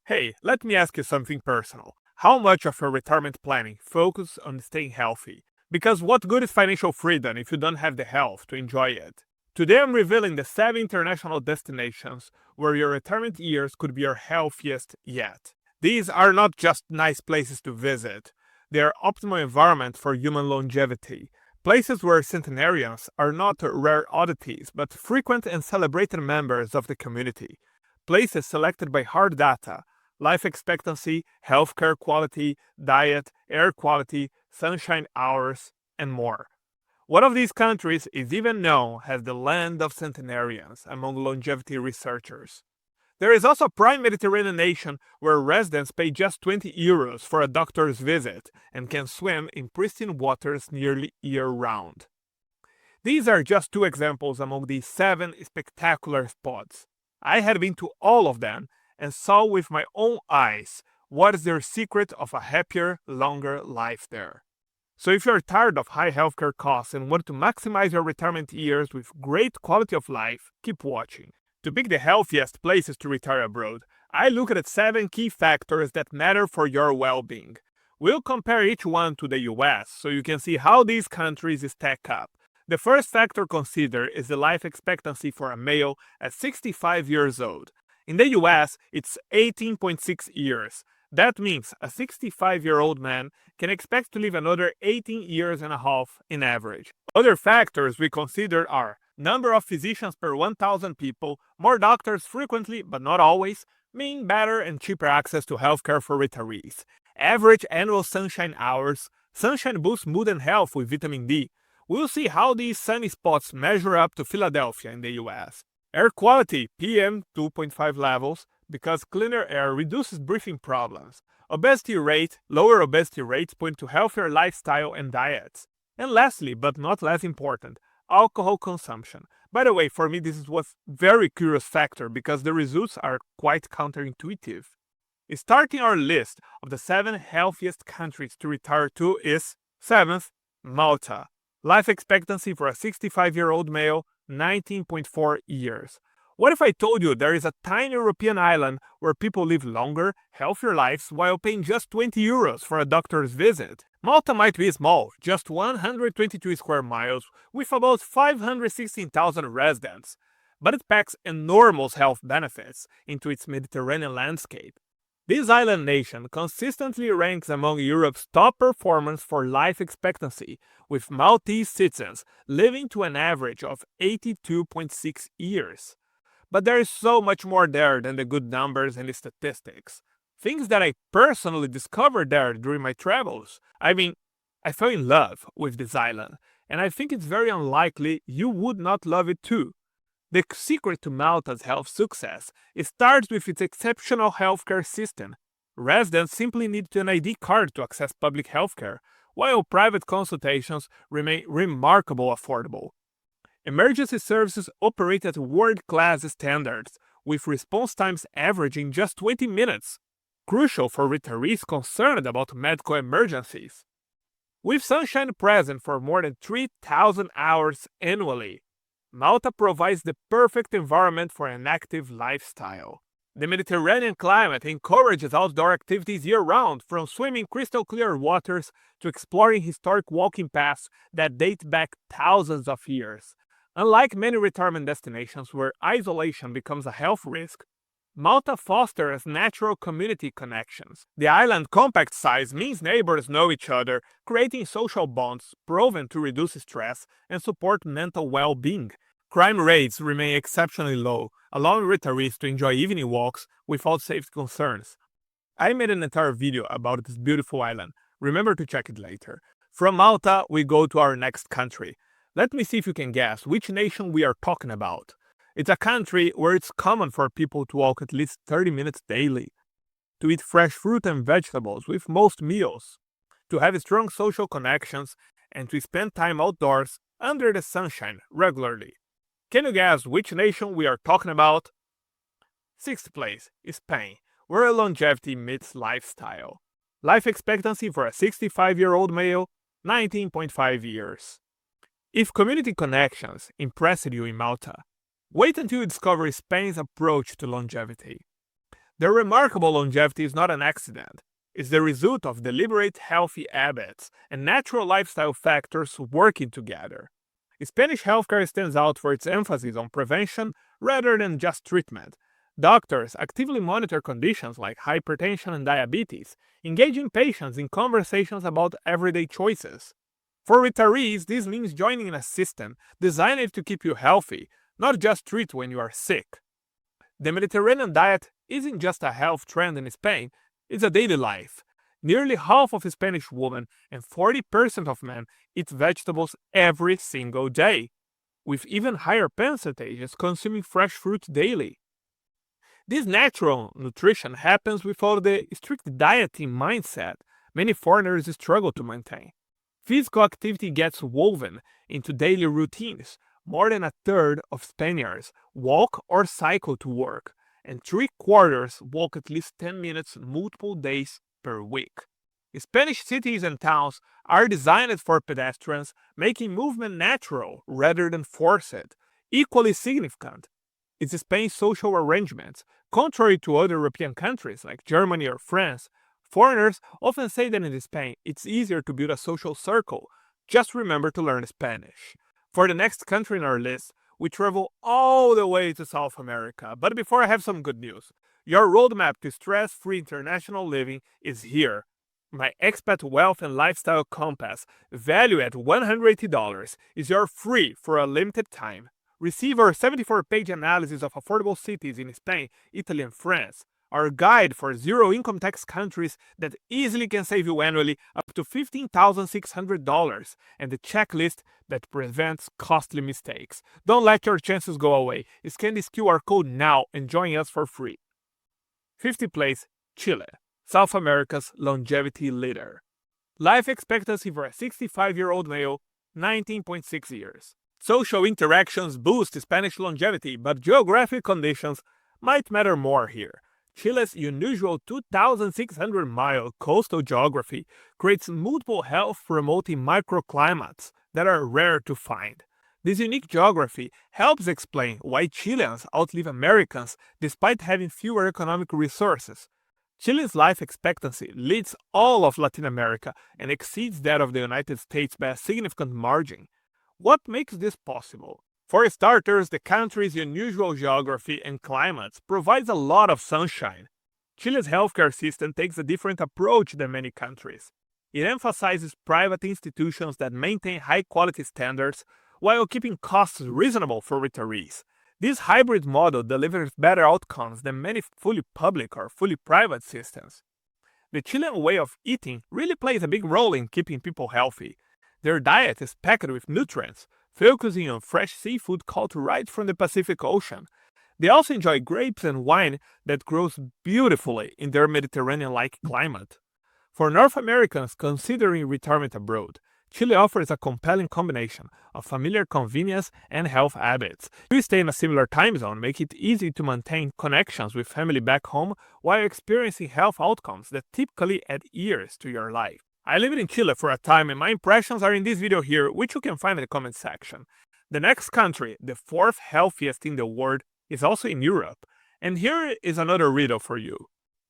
Hey, let me ask you something personal. How much of your retirement planning focuses on staying healthy? Because what good is financial freedom if you don't have the health to enjoy it? Today I'm revealing the 7 international destinations where your retirement years could be your healthiest yet. These are not just nice places to visit, they are optimal environment for human longevity. Places where centenarians are not rare oddities, but frequent and celebrated members of the community. Places selected by hard data, life expectancy, healthcare quality, diet, air quality, sunshine hours, and more. One of these countries is even known as the land of centenarians among longevity researchers. There is also a prime Mediterranean nation where residents pay just €20 for a doctor's visit and can swim in pristine waters nearly year round. These are just two examples among these 7 spectacular spots. I had been to all of them and saw with my own eyes what is their secret of a happier, longer life there. So if you're tired of high healthcare costs and want to maximize your retirement years with great quality of life, keep watching. To pick the healthiest places to retire abroad, I looked at 7 key factors that matter for your well-being. We'll compare each one to the US so you can see how these countries stack up. The first factor considered is the life expectancy for a male at 65 years old. In the US, it's 18.6 years. That means a 65-year-old man can expect to live another 18 years and a half in average. Other factors we consider are number of physicians per 1,000 people, more doctors frequently but not always, mean better and cheaper access to healthcare for retirees, average annual sunshine hours, sunshine boosts mood and health with vitamin D. We'll see how these sunny spots measure up to Philadelphia in the US. Air quality, PM 2.5 levels, because cleaner air reduces breathing problems. Obesity rate, lower obesity rates point to healthier lifestyle and diets. And lastly, but not less important, alcohol consumption. By the way, for me this was very curious factor because the results are quite counterintuitive. Starting our list of the 7 healthiest countries to retire to is 7th, Malta. Life expectancy for a 65-year-old male, 19.4 years. What if I told you there is a tiny European island where people live longer, healthier lives while paying just €20 for a doctor's visit? Malta might be small, just 122 square miles with about 516,000 residents, but it packs enormous health benefits into its Mediterranean landscape. This island nation consistently ranks among Europe's top performers for life expectancy, with Maltese citizens living to an average of 82.6 years. But there is so much more there than the good numbers and the statistics. Things that I personally discovered there during my travels. I fell in love with this island, and I think it's very unlikely you would not love it too. The secret to Malta's health success starts with its exceptional healthcare system. Residents simply need an ID card to access public healthcare, while private consultations remain remarkably affordable. Emergency services operate at world-class standards, with response times averaging just 20 minutes, crucial for retirees concerned about medical emergencies. With sunshine present for more than 3,000 hours annually, Malta provides the perfect environment for an active lifestyle. The Mediterranean climate encourages outdoor activities year-round, from swimming crystal-clear waters to exploring historic walking paths that date back thousands of years. Unlike many retirement destinations where isolation becomes a health risk, Malta fosters natural community connections. The island's compact size means neighbors know each other, creating social bonds proven to reduce stress and support mental well-being. Crime rates remain exceptionally low, allowing retirees to enjoy evening walks without safety concerns. I made an entire video about this beautiful island. Remember to check it later. From Malta, we go to our next country. Let me see if you can guess which nation we are talking about. It's a country where it's common for people to walk at least 30 minutes daily, to eat fresh fruit and vegetables with most meals, to have strong social connections, and to spend time outdoors under the sunshine regularly. Can you guess which nation we are talking about? 6th place, Spain, where longevity meets lifestyle. Life expectancy for a 65-year-old male, 19.5 years. If community connections impressed you in Malta, wait until you discover Spain's approach to longevity. Their remarkable longevity is not an accident. It's the result of deliberate healthy habits and natural lifestyle factors working together. Spanish healthcare stands out for its emphasis on prevention rather than just treatment. Doctors actively monitor conditions like hypertension and diabetes, engaging patients in conversations about everyday choices. For retirees, this means joining a system designed to keep you healthy, not just treat when you are sick. The Mediterranean diet isn't just a health trend in Spain, it's a daily life. Nearly half of Spanish women and 40% of men eat vegetables every single day, with even higher percentages consuming fresh fruit daily. This natural nutrition happens without the strict dieting mindset many foreigners struggle to maintain. Physical activity gets woven into daily routines. More than a third of Spaniards walk or cycle to work, and 3/4 walk at least 10 minutes multiple days per week. Spanish cities and towns are designed for pedestrians, making movement natural rather than forced. Equally significant is Spain's social arrangements. Contrary to other European countries like Germany or France, foreigners often say that in Spain it's easier to build a social circle. Just remember to learn Spanish. For the next country in our list, we travel all the way to South America. But before I have some good news. Your roadmap to stress-free international living is here. My Expat Wealth and Lifestyle Compass, valued at $180, is your free for a limited time. Receive our 74-page analysis of affordable cities in Spain, Italy, and France, our guide for zero income tax countries that easily can save you annually up to $15,600, and the checklist that prevents costly mistakes. Don't let your chances go away. Scan this QR code now and join us for free. 50th place, Chile, South America's longevity leader. Life expectancy for a 65-year-old male, 19.6 years. Social interactions boost Spanish longevity, but geographic conditions might matter more here. Chile's unusual 2,600-mile coastal geography creates multiple health-promoting microclimates that are rare to find. This unique geography helps explain why Chileans outlive Americans despite having fewer economic resources. Chile's life expectancy leads all of Latin America and exceeds that of the United States by a significant margin. What makes this possible? For starters, the country's unusual geography and climates provides a lot of sunshine. Chile's healthcare system takes a different approach than many countries. It emphasizes private institutions that maintain high-quality standards while keeping costs reasonable for retirees. This hybrid model delivers better outcomes than many fully public or fully private systems. The Chilean way of eating really plays a big role in keeping people healthy. Their diet is packed with nutrients, focusing on fresh seafood caught right from the Pacific Ocean. They also enjoy grapes and wine that grows beautifully in their Mediterranean-like climate. For North Americans considering retirement abroad, Chile offers a compelling combination of familiar convenience and health habits. You stay in a similar time zone, make it easy to maintain connections with family back home while experiencing health outcomes that typically add years to your life. I lived in Chile for a time and my impressions are in this video here, which you can find in the comment section. The next country, the 4th healthiest in the world, is also in Europe. And here is another riddle for you.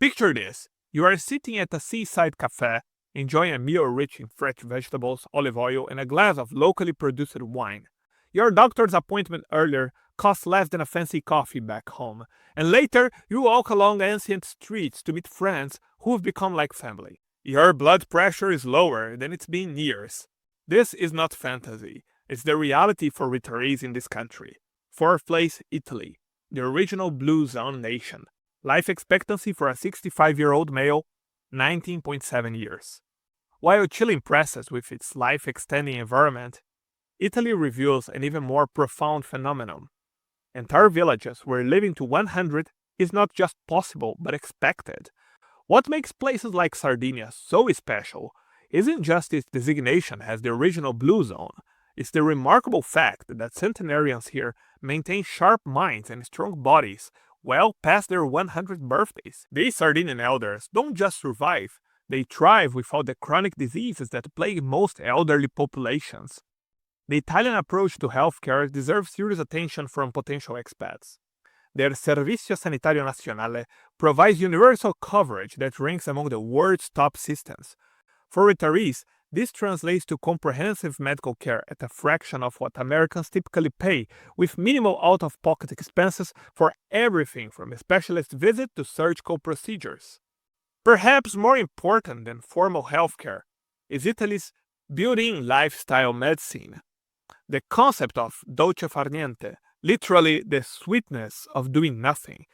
Picture this. You are sitting at a seaside cafe, enjoying a meal rich in fresh vegetables, olive oil, and a glass of locally produced wine. Your doctor's appointment earlier cost less than a fancy coffee back home. And later, you walk along ancient streets to meet friends who have become like family. Your blood pressure is lower than it's been in years. This is not fantasy. It's the reality for retirees in this country. 4th place, Italy, the original Blue Zone nation. Life expectancy for a 65-year-old male, 19.7 years. While Chile impresses with its life-extending environment, Italy reveals an even more profound phenomenon. Entire villages where living to 100 is not just possible but expected. What makes places like Sardinia so special isn't just its designation as the original Blue Zone, it's the remarkable fact that centenarians here maintain sharp minds and strong bodies well past their 100th birthdays. These Sardinian elders don't just survive, they thrive without the chronic diseases that plague most elderly populations. The Italian approach to healthcare deserves serious attention from potential expats. Their Servizio Sanitario Nazionale provides universal coverage that ranks among the world's top systems. For retirees, this translates to comprehensive medical care at a fraction of what Americans typically pay, with minimal out-of-pocket expenses for everything from a specialist visit to surgical procedures. Perhaps more important than formal healthcare is Italy's built-in lifestyle medicine. The concept of dolce far niente, literally the sweetness of doing nothing,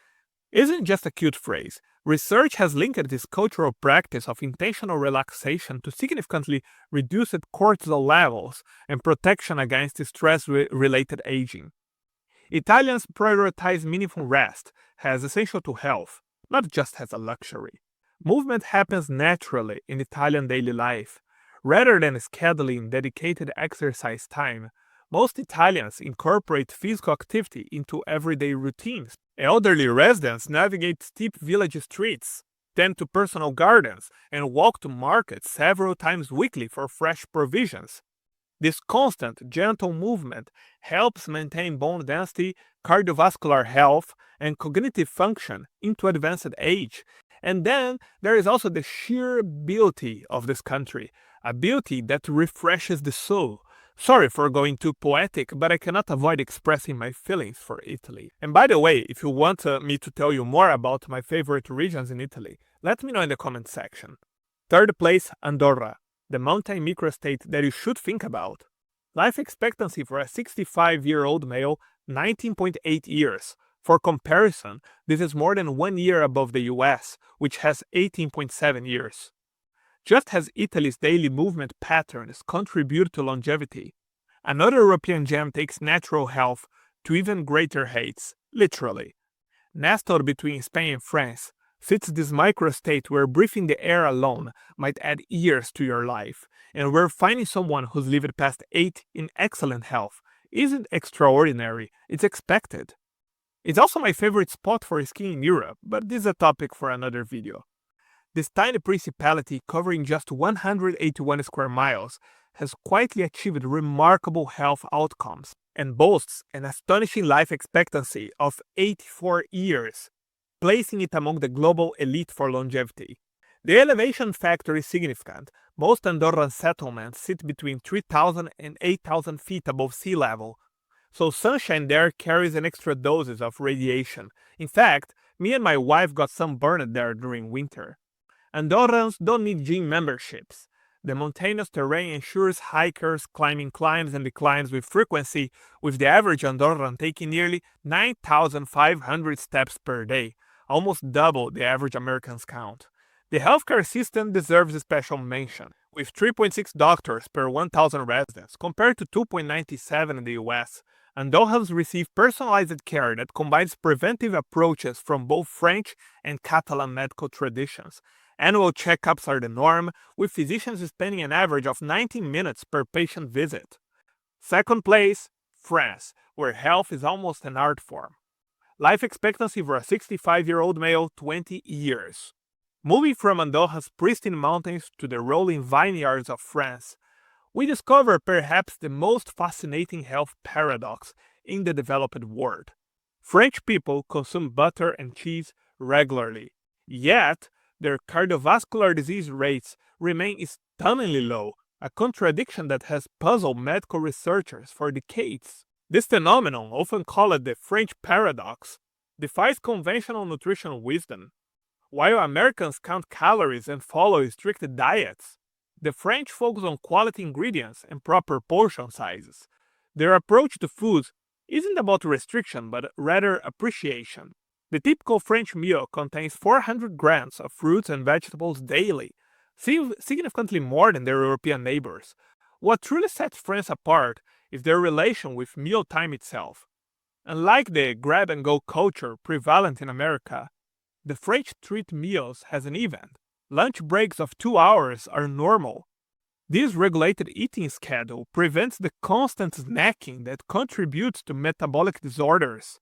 isn't just a cute phrase. Research has linked this cultural practice of intentional relaxation to significantly reduced cortisol levels and protection against stress-related aging. Italians prioritize meaningful rest as essential to health, not just as a luxury. Movement happens naturally in Italian daily life. Rather than scheduling dedicated exercise time, most Italians incorporate physical activity into everyday routines. Elderly residents navigate steep village streets, tend to personal gardens, and walk to markets several times weekly for fresh provisions. This constant, gentle movement helps maintain bone density, cardiovascular health, and cognitive function into advanced age. And then there is also the sheer beauty of this country, a beauty that refreshes the soul. Sorry for going too poetic, but I cannot avoid expressing my feelings for Italy. And by the way, if you want me to tell you more about my favorite regions in Italy, let me know in the comment section. Third place, Andorra, the mountain microstate that you should think about. Life expectancy for a 65-year-old male, 19.8 years. For comparison, this is more than 1 year above the US, which has 18.7 years. Just as Italy's daily movement patterns contribute to longevity, another European gem takes natural health to even greater heights, literally. Nestled between Spain and France, sits this microstate where breathing the air alone might add years to your life, and where finding someone who's lived past 8 in excellent health isn't extraordinary, it's expected. It's also my favorite spot for skiing in Europe, but this is a topic for another video. This tiny principality, covering just 181 square miles, has quietly achieved remarkable health outcomes and boasts an astonishing life expectancy of 84 years, placing it among the global elite for longevity. The elevation factor is significant. Most Andorran settlements sit between 3,000 and 8,000 feet above sea level, so sunshine there carries an extra doses of radiation. In fact, me and my wife got sunburned there during winter. Andorrans don't need gym memberships. The mountainous terrain ensures hikers climbing climbs and declines with frequency, with the average Andorran taking nearly 9,500 steps per day, almost double the average American's count. The healthcare system deserves a special mention, with 3.6 doctors per 1,000 residents, compared to 2.97 in the US. Andorrans receive personalized care that combines preventive approaches from both French and Catalan medical traditions. Annual checkups are the norm, with physicians spending an average of 19 minutes per patient visit. Second place, France, where health is almost an art form. Life expectancy for a 65-year-old male, 20 years. Moving from Andorra's pristine mountains to the rolling vineyards of France, we discover perhaps the most fascinating health paradox in the developed world. French people consume butter and cheese regularly, yet their cardiovascular disease rates remain stunningly low, a contradiction that has puzzled medical researchers for decades. This phenomenon, often called the French paradox, defies conventional nutritional wisdom. While Americans count calories and follow strict diets, the French focus on quality ingredients and proper portion sizes. Their approach to food isn't about restriction, but rather appreciation. The typical French meal contains 400 grams of fruits and vegetables daily, significantly more than their European neighbors. What truly sets France apart is their relation with mealtime itself. Unlike the grab-and-go culture prevalent in America, the French treat meals as an event. Lunch breaks of 2 hours are normal. This regulated eating schedule prevents the constant snacking that contributes to metabolic disorders.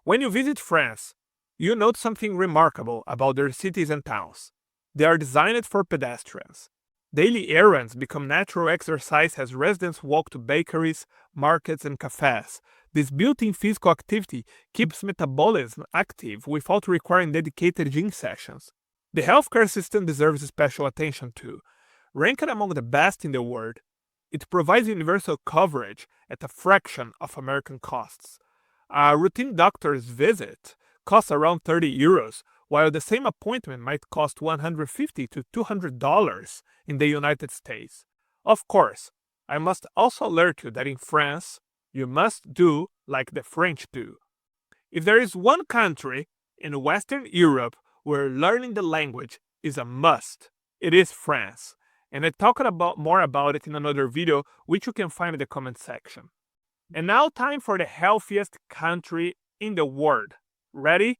When you visit France, you note something remarkable about their cities and towns. They are designed for pedestrians. Daily errands become natural exercise as residents walk to bakeries, markets, and cafes, This built-in physical activity keeps metabolism active without requiring dedicated gym sessions. The healthcare system deserves special attention too. Ranked among the best in the world, it provides universal coverage at a fraction of American costs. A routine doctor's visit costs around 30 euros, while the same appointment might cost $150 to $200 in the United States. Of course, I must also alert you that in France, you must do like the French do. If there is one country in Western Europe where learning the language is a must, it is France. And I talked more about it in another video, which you can find in the comment section. And now time for the healthiest country in the world. Ready?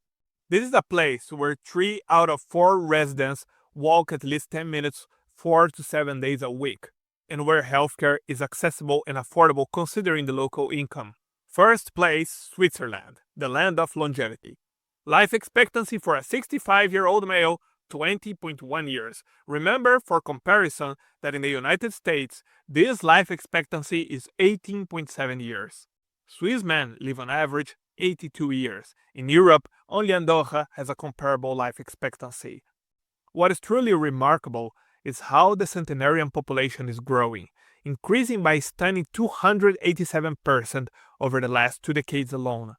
This is a place where 3 out of 4 residents walk at least 10 minutes 4 to 7 days a week, and where healthcare is accessible and affordable considering the local income. First place, Switzerland, the land of longevity. Life expectancy for a 65-year-old male, 20.1 years. Remember, for comparison, that in the United States, this life expectancy is 18.7 years. Swiss men live on average 82 years. In Europe, only Andorra has a comparable life expectancy. What is truly remarkable is how the centenarian population is growing, increasing by a stunning 287% over the last 2 decades alone.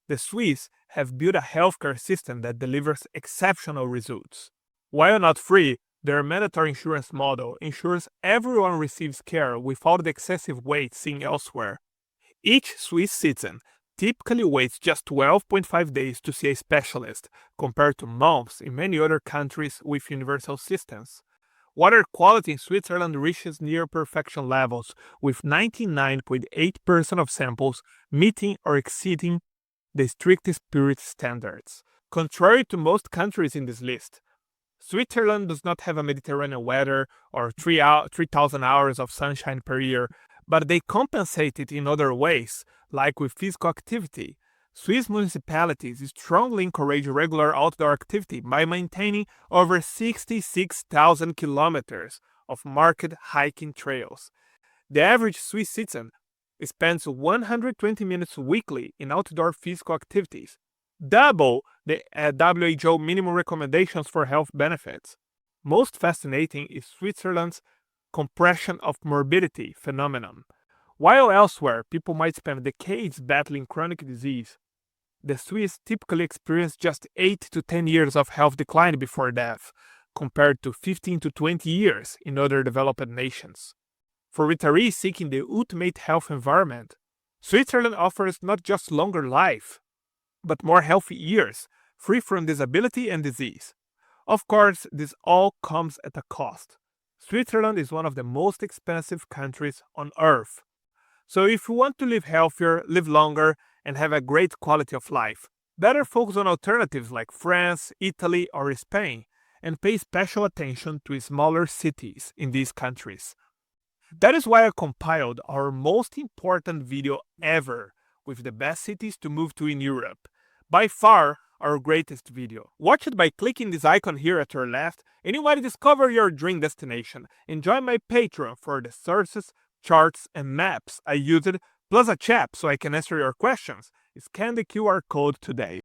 The Swiss have built a healthcare system that delivers exceptional results. While not free, their mandatory insurance model ensures everyone receives care without the excessive wait seen elsewhere. Each Swiss citizen typically waits just 12.5 days to see a specialist, compared to months in many other countries with universal systems. Water quality in Switzerland reaches near perfection levels, with 99.8% of samples meeting or exceeding the strictest purity standards. Contrary to most countries in this list, Switzerland does not have a Mediterranean weather or 3,000 hours of sunshine per year, but they compensate it in other ways, like with physical activity. Swiss municipalities strongly encourage regular outdoor activity by maintaining over 66,000 kilometers of marked hiking trails. The average Swiss citizen spends 120 minutes weekly in outdoor physical activities, double the WHO minimum recommendations for health benefits. Most fascinating is Switzerland's compression of morbidity phenomenon. While elsewhere people might spend decades battling chronic disease, the Swiss typically experience just 8 to 10 years of health decline before death, compared to 15 to 20 years in other developed nations. For retirees seeking the ultimate health environment, Switzerland offers not just longer life, but more healthy years, free from disability and disease. Of course, this all comes at a cost. Switzerland is one of the most expensive countries on earth. So if you want to live healthier, live longer, and have a great quality of life, better focus on alternatives like France, Italy, or Spain, and pay special attention to smaller cities in these countries. That is why I compiled our most important video ever with the best cities to move to in Europe. By far, our greatest video. Watch it by clicking this icon here at your left, and you might discover your dream destination. And join my Patreon for the sources, charts, and maps I used, plus a chat so I can answer your questions. Scan the QR code today.